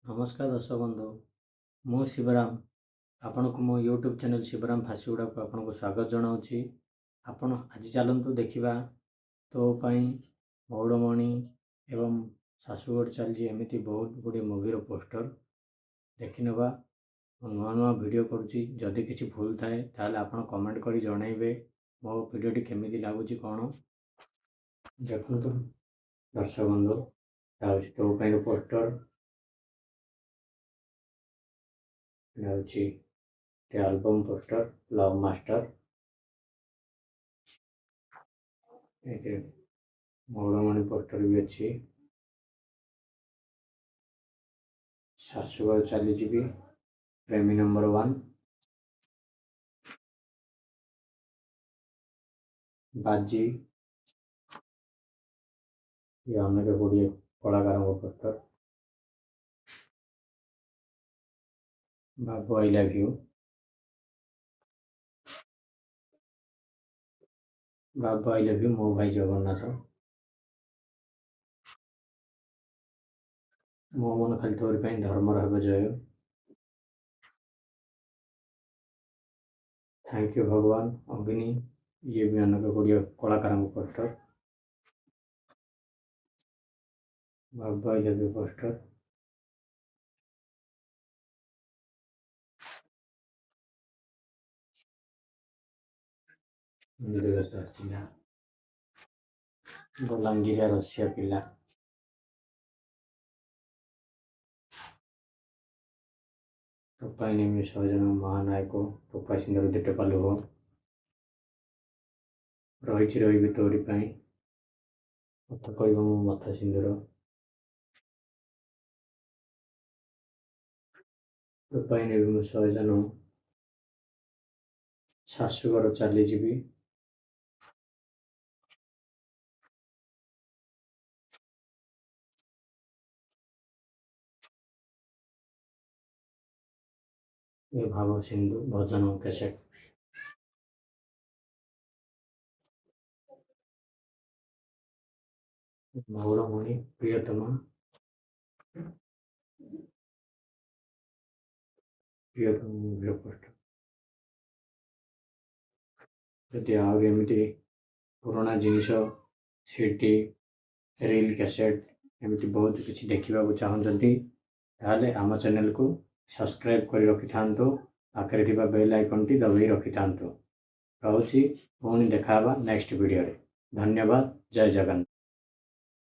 नमस्कार दर्शक बंधु मु शिवराम आपण को मो यूट्यूब चैनल शिवराम फासीगुड़ा को आपन को स्वागत जनाऊँगी। आपण आज चलतु देखा तो मौड़मणि एवं शाशुगढ़ चलती एमती बहुत गुड़े मूवीर पोस्टर देखी नवा नुआ नुआ वीडियो करुँची। जदि किसी भूल थाए ताले आपण कमेंट करी जनइबे मो वीडियोटी केमिति लागुची कौन देखु दर्शक बंधु तो poster album poster love master मौड़मणि पोस्टर भी अच्छी शाशुगढ़ चली प्रेमी नंबर 1 बाजी ये अनेक गुड़िए कलाकार poster Babu I love you Babu I love you मो भाई जगन्नाथ मो मन खाली तोरी धर्मर हे जय थैंक यू भगवान अग्नि ये भी अनेक गुड़िए कलाकार poster Babu I love you poster Balangir रसिया पिला टोपाई नेमी सहजन महानायक टोपाई सिंदर दिटे पालु हो रही रही तोरी मत कह मत सिंदूर टोपाई नेमी सहजन शाशुगढ़ चली ये भाव सिंधु भजन कैसेट मौड़मणि प्रियतमा पोस्टर जदि आमती पुराना जिनस सीडी रील कैसेट एमती बहुत किसी देखा चाहते ताले आम चैनल को सब्सक्राइब कर रखि था पाखे बेल आइकन टी दबाई रखि था रोची पुणी देखा नेक्स्ट वीडियो। धन्यवाद। जय जगन्नाथ।